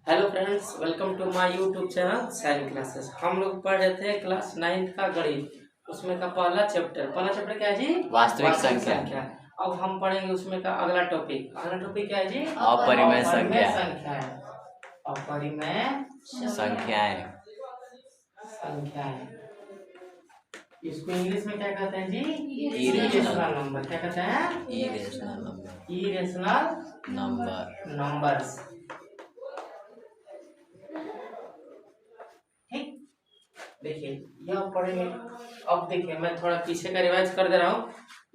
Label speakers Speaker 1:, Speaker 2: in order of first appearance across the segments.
Speaker 1: Hello friends, welcome to my YouTube channel science classes. हम लोग पढ़ रहे थे क्लास 9 का गणित, उसमें का पहला चैप्टर क्या है जी?
Speaker 2: वास्तविक संख्या।
Speaker 1: अब हम पढ़ेंगे उसमें का अगला टॉपिक क्या है जी?
Speaker 2: अपरिमेय संख्या।
Speaker 1: अपरिमेय
Speaker 2: संख्याएं।
Speaker 1: इसको इंग्लिश में क्या कहते हैं जी?
Speaker 2: Irrational
Speaker 1: number. क्या कहते हैं? Irrational numbers. ठीक, देखिए यह पढ़ेंगे। अब देखिए मैं थोड़ा पीछे का रिवाइज कर दे रहा हूँ,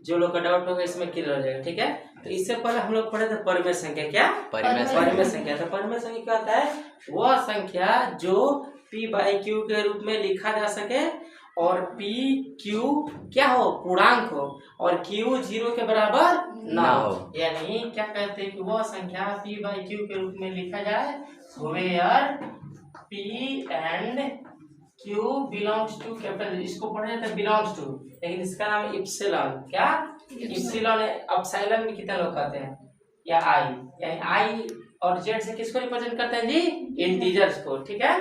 Speaker 1: जो लोग का डाउट होगा इसमें क्लियर हो जाएगा। ठीक है, तो इससे पहले हम लोग पढ़े थे परिमेय संख्या। क्या परिमेय संख्या? तो परिमेय संख्या क्या होता है? वह संख्या जो p/q के रूप में लिखा जा सके और p q क्या हो? पूर्णांक हो, और q 0 के बराबर ना हो। यानी क्या कहते हैं कि वह संख्या p/q के रूप में लिखा जाए where p and q belongs to capital. इसको पढ़ा जाता है बिलोंग्स टू, लेकिन इसका नाम है इप्सिलॉन। क्या? इप्सिलॉन है। एप्सिलॉन में कितने लोग कहते हैं? या आई, यानी आई और जेड से किसको रिप्रेजेंट करते हैं जी? इंटीजर्स को। ठीक है,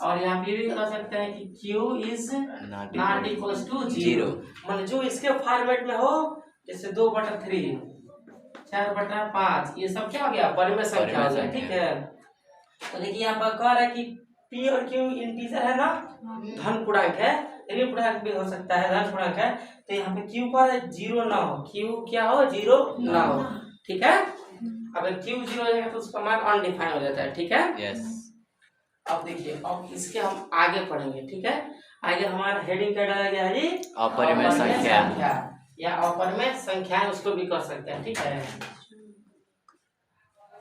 Speaker 1: और यहाँ पे भी कह सकते हैं कि q is not equals to 0। मतलब जो इसके फॉर्मेट में हो, जैसे 2/3, 4/5, ये सब क्या हो गया? परिमेय संख्या हो गया। ठीक है, तो देखिए यहाँ पर कह रहा है कि p और q इंटीजर है ना, धन पूर्णांक है, ऋण पूर्णांक भी हो सकता है, धन पूर्णांक है। तो यहाँ पे q का 0 ना हो, q क्या हो? 0 ना हो। ठीक है, अगर q 0 हो जाएगा तो उसका मान अनडिफाइन हो जाता है। ठीक है,
Speaker 2: यस।
Speaker 1: अब देखिए, अब इसके हम आगे पढ़ेंगे। ठीक है, आगे हमारा हेडिंग क्या डाला गया है जी?
Speaker 2: अपरिमेय संख्या
Speaker 1: या अपरिमेय संख्याएं उसको भी कर सकते हैं। ठीक है,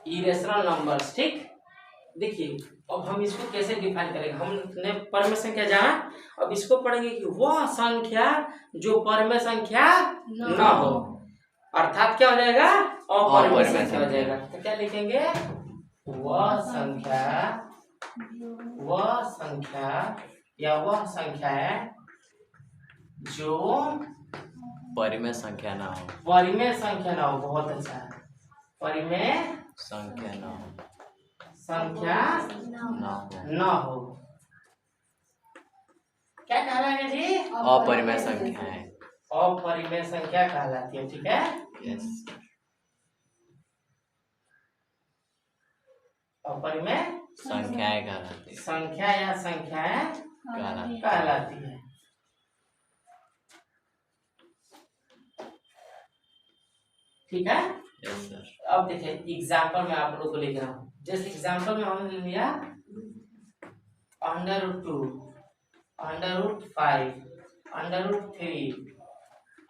Speaker 1: इरेशनल नंबर्स। ठीक, देखिए अब हम इसको कैसे डिफाइन करेंगे। हमने परिमेय संख्या जाना, अब इसको पढ़ेंगे कि वह संख्या जो परिमेय संख्या न हो, अर्थात क्या हो जाएगा? अपरिमेय संख्या हो जाएगा। तो क्या लिखेंगे? वह संख्या या वह संख्या है जो
Speaker 2: परिमेय संख्या ना हो।
Speaker 1: परिमेय संख्या ना हो। बहुत अच्छा है, परिमेय
Speaker 2: संख्या ना हो।
Speaker 1: न हो। क्या कहलाएगा जी?
Speaker 2: अपरिमेय संख्याएं।
Speaker 1: अपरिमेय संख्या कहलाती है। ठीक है,
Speaker 2: यस।
Speaker 1: अपरिमेय
Speaker 2: संख्याएं कहलाती है।
Speaker 1: संख्या या संख्याएं कहलाती है। ठीक है,
Speaker 2: यस सर।
Speaker 1: अब देखिए एग्जाम्पल में आप लोगों को लिख रहा हूँ। जैसे एग्जाम्पल में हमने लिया √2, √5, √3,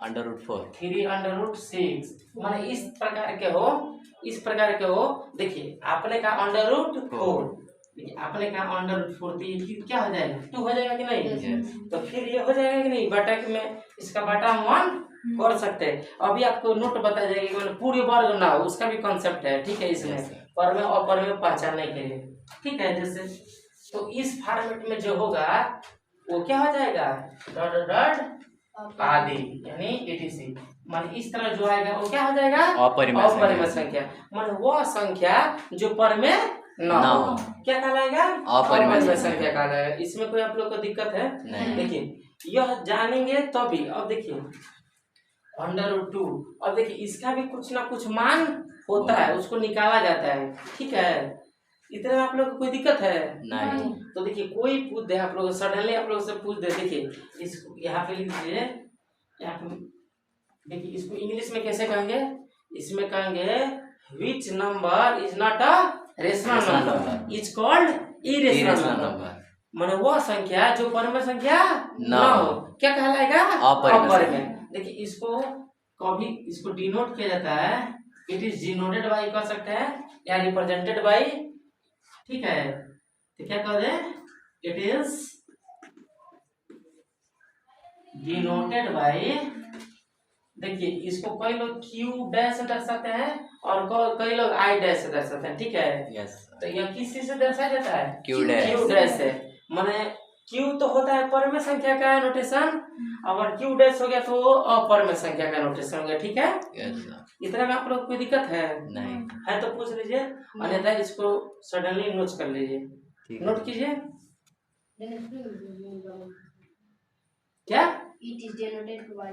Speaker 2: √4,
Speaker 1: 3√6। माने इस प्रकार के हो। देखिए आपने कहा √4, देखिए आपने कहा √4, तो ये क्या हो जाएगा? 2 हो जाएगा कि नहीं?
Speaker 2: yes.
Speaker 1: तो फिर ये हो जाएगा कि नहीं? बटा में इसका बटा 1 कर सकते हैं। अभी आपको नोट बताया जाएगा कि मतलब पूरे वर्ग ना हो, उसका भी कॉन्सेप्ट है। ठीक है, इसमें परिमेय और अपरिमेय पहचानने के लिए। ठीक है, जैसे तो इस फॉर्मेट में जो होगा वो क्या हो जाएगा? डॉट आदि, यानी etc। मान इस तरह जो आएगा वो क्या हो जाएगा? अपरिमेय संख्या। मान वो संख्या जो परिमेय ना हो क्या कहलाएगा? अपरिमेय संख्या कहलाएगा। इसमें कोई आप लोग को दिक्कत है? नहीं। देखिए यह जानेंगे तभी। अब देखिए √2, अब देखिए इसका भी कुछ ना कुछ मान होता है, उसको निकाला जाता है। ठीक है, इतने में आप लोग को कोई दिक्कत है? नहीं। तो देखिए कोई पूछ दे आप लोग, सडनली आप लोग से पूछ दे, देखिए इसको यहाँ पे लिख दीजिए। यहाँ पे देखिए इसको इंग्लिश में कैसे कहेंगे? इसमें कहेंगे which number is not a rational number is called irrational number. माने वो संख्या जो परिमेय संख्या ना हो क्या कहलाएगा? अपरिमेय। देखिए इसको कभी इसको डिनोट किया जाता है, इट इज डिनोटेड बाय कर सकते हैं या रिप्रेजेंटेड बाय। ठीक है, तो क्या कह दें? It is denoted by. देखिए इसको कई लोग Q डैश से दर्शाते हैं और कई लोग I डैश से दर्शाते हैं। ठीक है,
Speaker 2: यस।
Speaker 1: तो यह किस चीज से दर्शाया जाता है?
Speaker 2: Q डैश
Speaker 1: से। माने क्यू तो होता है परमेय संख्या का नोटेशन, और क्यू डैश हो गया तो वो अपरमेय संख्या का नोटेशन हो गया, ठीक है।
Speaker 2: Yes sir.
Speaker 1: इतना में आप लोग कोई दिक्कत है?
Speaker 2: नहीं।
Speaker 1: है तो पूछ लीजिए, अन्यथा इसको सडनली नोट कर लीजिए,
Speaker 2: ठीक है।
Speaker 1: नोट कीजिए। क्या?
Speaker 3: It is denoted by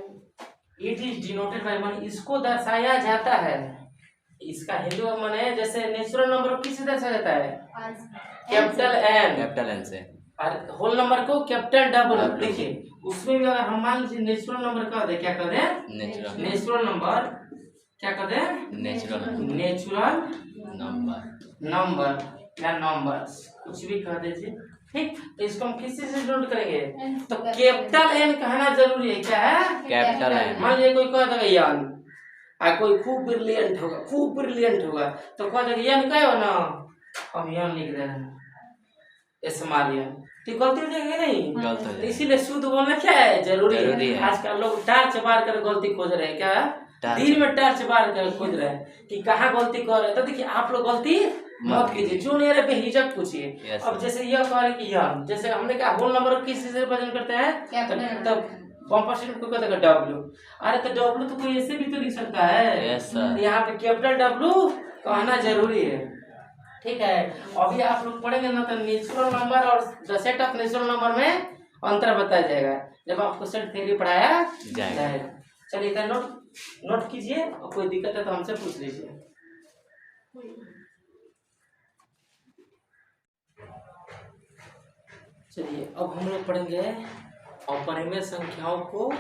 Speaker 1: it is denoted by, मान इसको दर्शाया जाता है, इसका हिंदू माने जैसे नेचुरल नंबर को किससे दर्शाया जाता है?
Speaker 3: as
Speaker 1: capital N,
Speaker 2: capital N से।
Speaker 1: और होल नंबर को कैपिटल डब्ल्यू। देखिए उसमें भी अगर हम मान लीजिए नेचुरल नंबर का दे, क्या कर दें?
Speaker 2: नेचुरल
Speaker 1: नेचुरल नंबर, क्या कर दें?
Speaker 2: Natural
Speaker 1: natural
Speaker 2: number.
Speaker 1: नंबर या नंबर्स, कुछ भी कह दीजिए, ठीक। तो इसको हम किस से नोट करेंगे? तो कैपिटल एन कहना जरूरी है, क्या है?
Speaker 2: Capital N.
Speaker 1: मान लीजिए कोई कह देगा यान, कोई खूब ब्रिलियंट होगा, खूब ब्रिलियंट होगा, तो कह देगा यान कहे हो ना, हम यान लिख दे रहे हैं स्मालियन, तो गलती हो जाएगी नहीं?
Speaker 2: गलत हो
Speaker 1: तो
Speaker 2: जाएगा।
Speaker 1: इसीलिए शुद्ध बोलना क्या है? जरूरी
Speaker 2: जरूरी
Speaker 1: है।
Speaker 2: है।
Speaker 1: आजकल लोग टार्च बार कर गलती खोज रहे हैं, क्या?
Speaker 2: टार्च।
Speaker 1: दिन में टार्च बार कर खोज रहे हैं कि कहाँ गलती कर रहे हैं। तो देखिए आप लोग गलती मत कीजिए, जो नहीं रहे बेहिचक पूछिए।
Speaker 2: Yes,
Speaker 1: अब
Speaker 2: sir.
Speaker 1: जैसे यह कह रहे कि यार, जैसे हमने कहा होल नंबर को किस से रिप्रेजेंट करते हैं? तब 1% को कहते हैं डब्ल्यू। अरे तो डब्ल्यू तो कोई ऐसे भी तो लिख सकता है।
Speaker 2: Yes sir.
Speaker 1: यहाँ पे कैपिटल डब्ल्यू कहना जरूरी है, ठीक है। अभी आप लोग पढ़ेंगे ना तो नेचुरल नंबर और the set of natural number में अंतर बताया जाएगा जब आपको सेट थ्योरी पढ़ाया जाएगा। चलिए इधर नोट कीजिए, और कोई दिक्कत है तो हमसे पूछ लीजिए। चलिए अब हम लोग पढ़ेंगे अपरिमेय संख्याओं को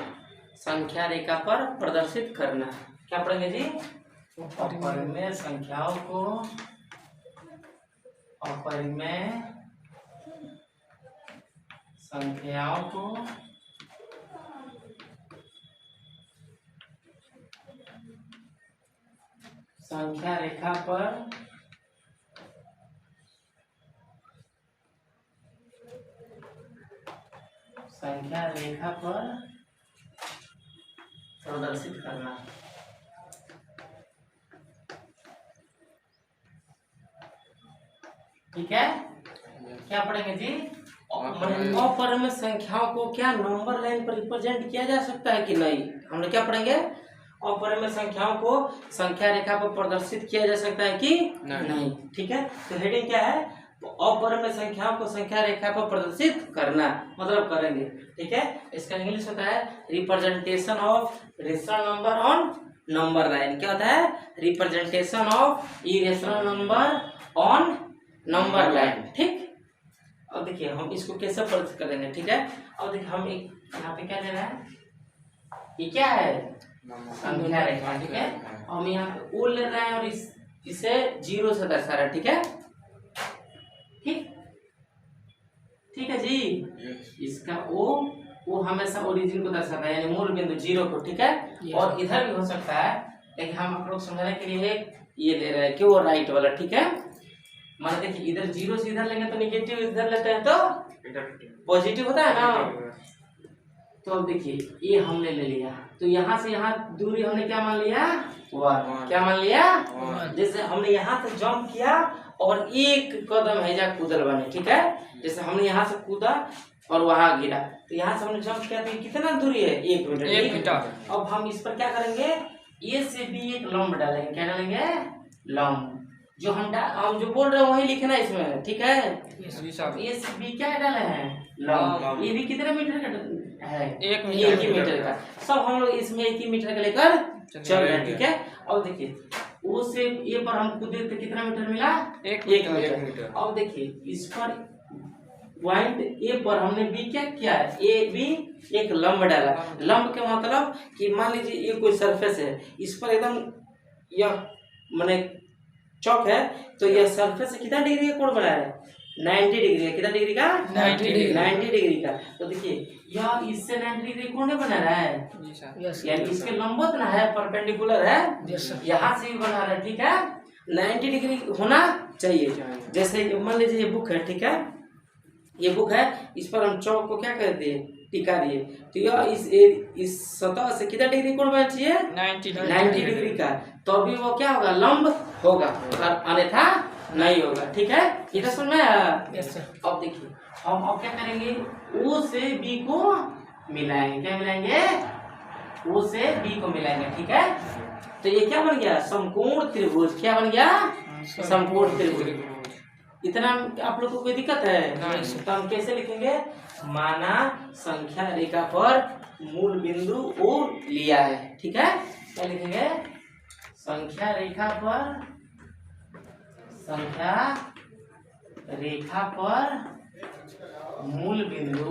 Speaker 1: संख्या रेखा पर प्रदर्शित करना। क्या पढ़ेंगे जी? अपरिमेय संख्याओं को अपरिमेय संख्याओं को संख्या रेखा पर प्रदर्शित करना। ठीक है, क्या पढ़ेंगे जी? अपरिमेय संख्याओं को क्या नंबर लाइन पर रिप्रेजेंट किया जा सकता है कि नहीं? हम लोग क्या पढ़ेंगे? अपरिमेय संख्याओं को संख्या रेखा पर प्रदर्शित किया जा सकता है कि नहीं। ठीक है, तो हेडिंग क्या है? तो अपरिमेय संख्याओं को संख्या रेखा पर प्रदर्शित करना, मतलब करेंगे। ठीक है, इसका इंग्लिश होता है representation of rational number on number line. क्या होता है? Representation of irrational number on number line. ठीक, अब देखिए हम इसको कैसे प्रदर्शित करेंगे। ठीक है, अब देखिए हम एक यहाँ पे क्या ले रहे हैं, ये क्या है? संख्या रेखा। ठीक है, हम यहाँ पे ओ ले रहे हैं और इसे 0 से दर्शा रहे हैं। ठीक है, ठीक है जी। इसका ओ हमेशा ओरिजिन को दर्शाता है, यानी मूल बिंदु 0 को। ठीक है, और इधर भी हो सकता है, लेकिन हम आप लोग समझने के लिए ये ले रहे हैं कि वो राइट वाला। ठीक है, मान देखिए इधर 0 से इधर लेंगे तो निगेटिव, इधर लेते हैं तो पॉजिटिव होता है ना। तो अब देखिए ये हमने ले लिया, तो यहाँ से यहाँ दूरी हमने क्या मान लिया? 1। क्या मान लिया? जैसे हमने यहाँ से जंप किया और एक कदम हैजा कूदल बने। ठीक है, जैसे हमने यहाँ से कूदा और वहां गिरा, तो यहाँ से हमने जंप किया, तो कितना दूरी है? 1 मीटर। 1 मीटर। अब हम इस पर क्या करेंगे? ए से बी एक लंब डालेंगे। क्या डालेंगे? लंब। जो हम जो बोल रहे हैं वही लिखना है इसमें। ठीक है, ए से बी क्या डाले हैं? लंब। ये भी कितने मीटर का है? 1 मीटर का। सब हम लोग इसमें 1 मीटर का लेकर चल रहे हैं। ठीक है, अब देखिए ओ से ए पर हम कूदे तो कितना मीटर मिला? 1 मीटर। अब देखिए इस पर पॉइंट ए पर हमने बी क्या किया है? ए बी एक लंब डाला। लंब के मतलब कि मान लीजिए ये कोई सरफेस है, इस पर एकदम यह माने चौक है, तो यह सरफेस से कितना डिग्री का कोण बना है? 90 डिग्री का। कितना डिग्री का? 90 डिग्री का। तो देखिए यह इससे 90 डिग्री कोण बना रहा है, यानी इसके लंबवत ना है, परपेंडिकुलर है, यहाँ से भी बना रहा है। ठीक है, 90 डिग्री होना चाहिए। जैसे मान लीजिए ये बुक है। ठीक है, ये बुक है, इस पर हम चौक को क्या कहते हैं? टिका दिए, तो यह इस सतह से कितना डिग्री कोण बनना चाहिए? 90 डिग्री का। तो अभी वो क्या होगा? लंब होगा, और अन्यथा नहीं होगा, ठीक है। इधर समझ में आया?
Speaker 4: Yes sir.
Speaker 1: अब देखिए हम अब क्या करेंगे, ओ से बी को मिलाएंगे। क्या मिलाएंगे? ओ से बी को मिलाएंगे, ठीक है। तो ये क्या बन गया? समकोण त्रिभुज। क्या बन गया? समकोण त्रिभुज। इतना आप लोग को कोई दिक्कत है? तो हम कैसे लिखेंगे? माना संख्या रेखा पर मूल बिंदु ओ लिया है, ठीक है। क्या लिखेंगे? संख्या रेखा पर मूल बिंदु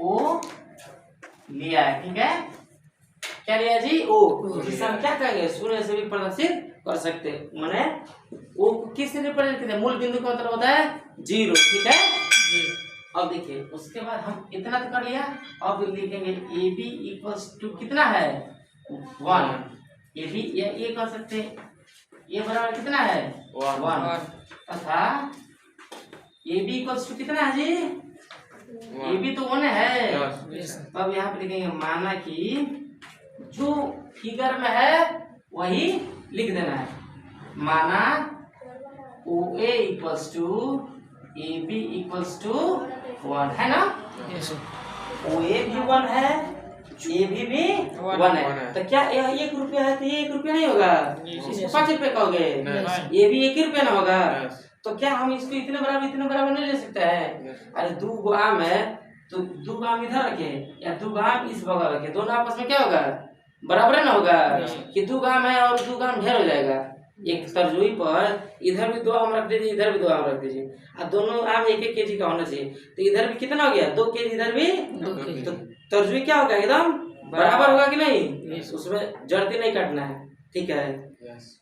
Speaker 1: ओ लिया है, ठीक है। क्या लिया जी? ओ। इसे हम क्या कहेंगे? शून्य से भी प्रदर्शित कर सकते हैं। माने ओ किस से रिप्रेजेंट करते हैं? मूल बिंदु का मतलब होता है 0, ठीक है। अब देखिए उसके बाद हम इतना तो कर लिया। अब लिखेंगे ए बी इक्वल्स टू कितना है? 1। ए बी या ये कर सकते हैं, ये बराबर कितना है? 1 तथा ए बी इक्वल्स टू कितना है जी? ए बी तो 1 है। अब यहाँ पे लिखेंगे माना कि जो फिगर में है वही लिख देना है। माना O A equals to A B equals to 1 है ना। ओ ए भी 1 है, ए भी 1 है। तो क्या यह 1 रुपया है? तो ये 1 रुपया नहीं होगा, इसको 5 रुपये कहोगे। ये भी 1 रुपया ना होगा। तो क्या हम इसको इतने बराबर नहीं ले सकते हैं? अरे 2 आम है तो 2 आम इधर रखे या 2 आम इस बगल रखे, दोनों आपस में क्या होगा? बराबर ना होगा कि 2 आम है और 2 आम ढेर हो जाएगा। एक तरजुई पर इधर भी 2 आम रख दीजिए, इधर भी 2 आम रख दीजिए, और दोनों आम 1-1 केजी का होना चाहिए। तो इधर भी कितना हो गया? 2 केजी, इधर भी 2 केजी। तो तरजुई क्या होगा? एकदम बराबर होगा कि नहीं? उसमें जड़ती नहीं काटना है, ठीक है।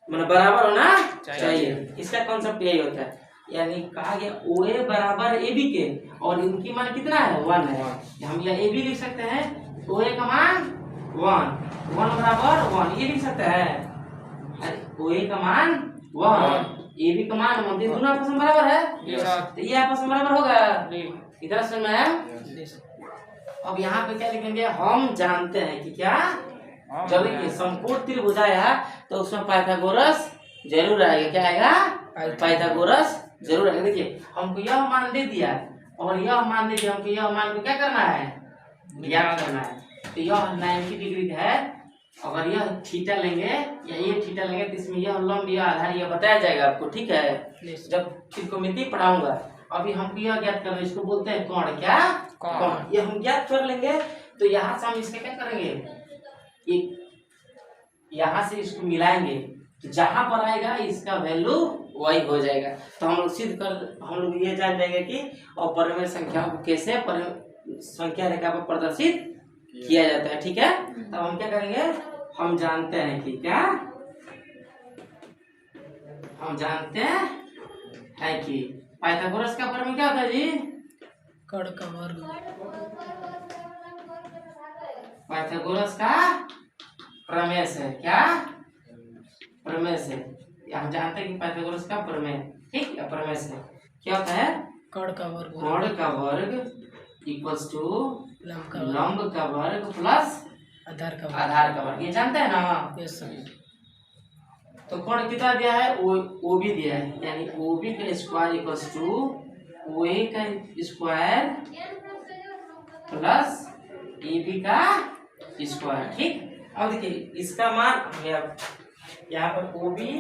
Speaker 1: मतलब बराबर होना चाहिए। इसका कॉन्सेप्ट यही होता है। यानी कहा गया ओ ए बराबर ए बी के, और इनकी मान कितना है? 1 है। हम या ए बी लिख सकते हैं, ओ ए का मान 1 बराबर 1 ये लिख सकते हैं। ओ ए का मान 1, ए बी का मान 1, दोनों आपस में बराबर है। तो ये आपस में बराबर होगा। इधर समझ में आया? अब यहाँ पे क्या लिखेंगे? हम जानते हैं कि क्या, जब देखिए समकोण त्रिभुज आया तो उसमें पाइथागोरस जरूर आएगा। क्या आएगा? पाइथागोरस जरूर आएगा। देखिए हमको यह मान दे दिया और यह मान दे दिया, हमको यह मान को क्या करना है? ज्ञात करना है। तो यह 90 डिग्री है। अगर यह थीटा लेंगे या ये थीटा लेंगे तो इसमें यह लंब यह आधार यह बताया जाएगा आपको, ठीक है। जब त्रिकोणमिति पढ़ाऊंगा। अभी हमको यह ज्ञात करना है, इसको बोलते हैं कोण। क्या? कोण। ये हम ज्ञात कर लेंगे। तो यहाँ से हम इसका क्या करेंगे? यहाँ से इसको मिलाएंगे तो जहां पर आएगा इसका वैल्यू वही हो जाएगा। तो हम लोग सिद्ध कर, हम लोग ये जान जाएंगे कि अपरिमेय संख्याओं को कैसे संख्या रेखा पर प्रदर्शित किया जाता है, ठीक है। अब हम क्या करेंगे? हम जानते हैं कि क्या, हम जानते हैं कि पाइथागोरस का प्रमेय क्या होता है जी?
Speaker 4: कर्ण का वर्ग।
Speaker 1: पाइथागोरस का प्रमेय से क्या? प्रमेय से हम जानते हैं कि पाइथागोरस का प्रमेय, ठीक है। प्रमेय से क्या होता है?
Speaker 4: कर्ण का वर्ग।
Speaker 1: कर्ण का वर्ग इक्वल्स टू लंब का वर्ग प्लस
Speaker 4: आधार का
Speaker 1: वर्ग। ये जानते हैं ना?
Speaker 4: Yes sir.
Speaker 1: तो कोण कितना दिया है? ओ बी दिया है, यानी ओ बी का स्क्वायर इक्वल्स टू ओ ए का स्क्वायर प्लस ए बी का स्क्वायर, ठीक। अब देखिए इसका मान यहाँ पर ओ बी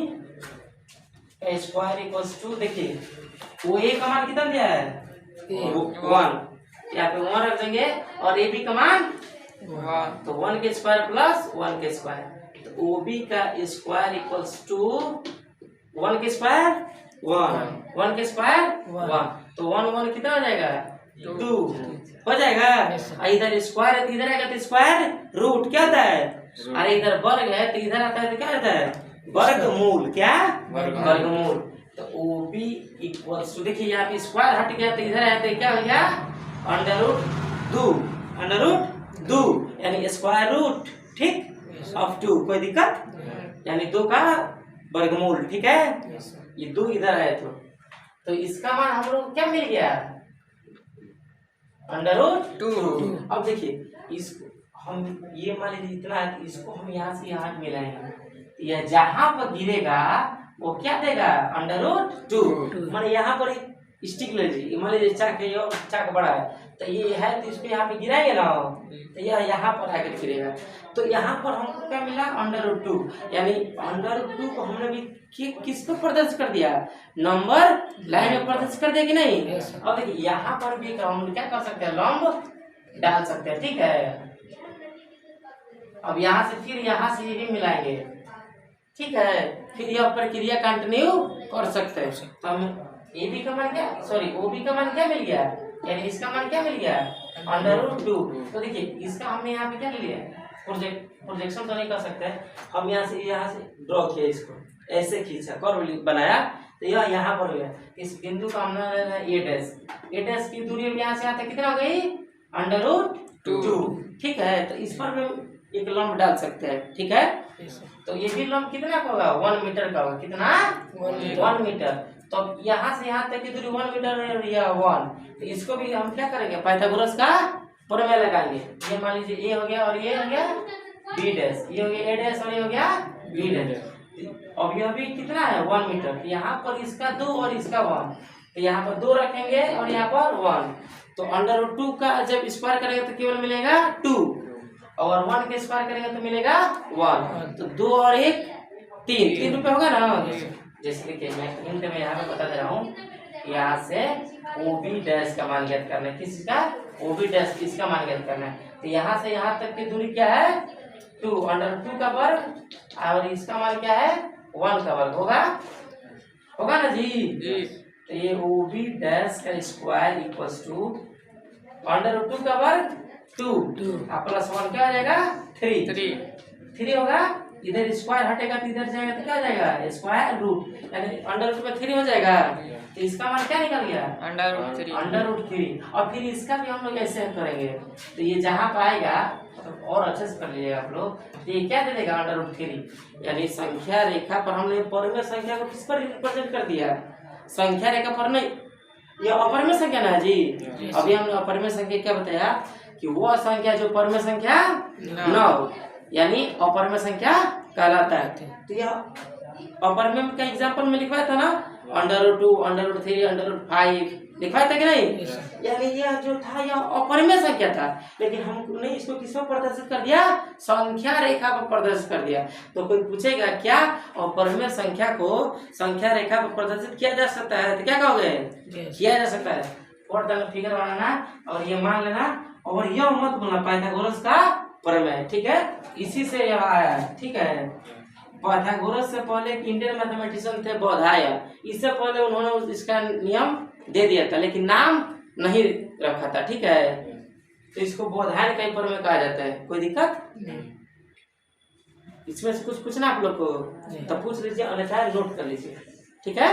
Speaker 1: का स्क्वायर इक्वल्स टू, देखिए ओ ए का मान कितना दिया है? 1। यहाँ पे 1 रख देंगे और ए बी का मान 1, तो 1 के स्क्वायर प्लस 1 के स्क्वायर। तो ओ बी का स्क्वायर इक्वल्स टू 1 के स्क्वायर 1 के स्क्वायर 1, तो 1 कितना हो जाएगा? 2 हो जाएगा। और इधर स्क्वायर है तो इधर आएगा तो स्क्वायर रूट क्या होता है? अरे इधर वर्ग है तो इधर आता है तो क्या आता है? वर्गमूल। क्या? वर्गमूल। तो ओ बी इक्वल्स टू, देखिए यहाँ पे स्क्वायर हट गया तो इधर आया तो क्या हो गया? अंडर रूट 2 यानी स्क्वायर रूट, ठीक, ऑफ 2। कोई दिक्कत? यानी 2 का वर्गमूल, ठीक है। ये 2 इधर है तो इसका मान हम लोग क्या मिल गया? Under root 2। अब देखिए इस हम ये मान लीजिए इतना है, तो इसको हम यहाँ से यहाँ मिलाएंगे, यह जहाँ पर गिरेगा वो क्या देगा, √2। मान यहाँ पर स्टिक ले लीजिए, मान लीजिए चाक है, ये चाक बड़ा है, तो ये है तो इसको यहाँ पे गिराएंगे ना, तो यह यहाँ पर आकर गिरेगा। तो यहाँ पर हमको क्या मिला, √2, यानी √2 को हमने भी किस पे प्रदर्शित कर दिया, नंबर लाइन में प्रदर्शित कर दिया कि नहीं। और देखिए यहाँ पर भी हम क्या कर सकते हैं, लंब डाल सकते हैं, ठीक है। अब यहाँ से फिर यहाँ से ये भी मिलाएंगे, ठीक है, फिर यह प्रक्रिया कंटिन्यू कर सकते हैं। तो हम ए बी का मान क्या, सॉरी ओ बी का मान क्या मिल गया, यानी इसका मान क्या मिल गया, √2। तो देखिए इसका हमने यहाँ पे क्या ले लिया, प्रोजेक्शन तो नहीं कर सकते, हम यहाँ से ड्रॉ किया, इसको ऐसे खींचा, कर्व बनाया, तो यह यहाँ पर हो गया। इस बिंदु का हमने लेना ए डैश की दूरी यहाँ से यहाँ तक कितना हो गई, √2, ठीक है। तो इस पर भी एक लंब डाल सकते हैं, ठीक है। तो ये भी लंब कितना का होगा, 1 मीटर का होगा, कितना 1 मीटर। तो यहाँ से यहाँ तक की दूरी 1 मीटर है, या 1, तो इसको भी हम क्या करेंगे, पाइथागोरस का प्रमेय लगाएंगे। ये मान लीजिए ए हो गया और ये हो गया बी डैश, ये हो गया ए डैश और ये हो गया बी डैश। अब यह भी कितना है, 1 मीटर। यहाँ पर इसका 2 और इसका 1, तो यहाँ पर 2 रखेंगे और यहाँ पर 1। तो √2 का जब स्क्वायर करेंगे तो केवल मिलेगा 2, और 1 के स्क्वायर करेंगे तो मिलेगा 1। तो 2 और 1 3 रुपये होगा ना। जैसे देखिए मैं हिंट में यहाँ पे बता दे रहा हूँ, यहाँ से OB डैश का मान ज्ञात करना है, किसका, OB डैश इसका मान ज्ञात करना है। तो यहाँ से यहाँ तक की दूरी क्या है, 2, √2 का वर्ग, और इसका मान क्या है, 1 का वर्ग, होगा ना जी। तो ये OB डैश का स्क्वायर इक्वल्स टू √2 का वर्ग 2 प्लस 1 क्या हो जाएगा, 3 होगा। इधर स्क्वायर हटेगा तो इधर जाएगा, तो क्या हो जाएगा, स्क्वायर रूट, यानी √2 में 3 हो जाएगा। तो इसका मान क्या निकल गया, √3। और फिर इसका भी हम लोग ऐसे करेंगे, तो ये जहाँ पर आएगा तो और अच्छे से कर लीजिएगा आप लोग। तो ये क्या दे देगा, √3, यानी संख्या रेखा पर हमने परिमेय संख्या को किस पर रिप्रेजेंट कर दिया, संख्या रेखा पर नहीं, ये अपरिमेय संख्या ना जी। अभी हमने अपरिमेय संख्या क्या बताया, कि वो संख्या जो परिमेय संख्या न हो, यानी अपरिमेय संख्या कहलाता है। तो यह अपरिमेय का एग्जांपल में लिखवाया था ना, √2, √3, √5 लिखवाया था कि नहीं। यानी यह जो था यह अपरिमेय संख्या था, लेकिन हमने इसको किस पर प्रदर्शित कर दिया, संख्या रेखा पर प्रदर्शित कर दिया। तो कोई पूछेगा क्या अपरिमेय संख्या को संख्या रेखा पर प्रदर्शित किया जा सकता है, तो क्या कहोगे, किया जा सकता है। और फिगर बनाना और ये मान लेना, और यह मत बोलना पाइथागोरस का प्रमेय, ठीक है, इसी से यह आया है, ठीक है। पाइथागोरस से पहले एक इंडियन मैथमेटिशियन थे बोधायन, इससे पहले उन्होंने इसका नियम दे दिया था, लेकिन नाम नहीं रखा था, ठीक है। तो इसको बोधायन का प्रमेय कहा जाता है। कोई दिक्कत इसमें से कुछ पूछना आप लोग को, तो पूछ लीजिए, अन्यथा नोट कर लीजिए, ठीक है।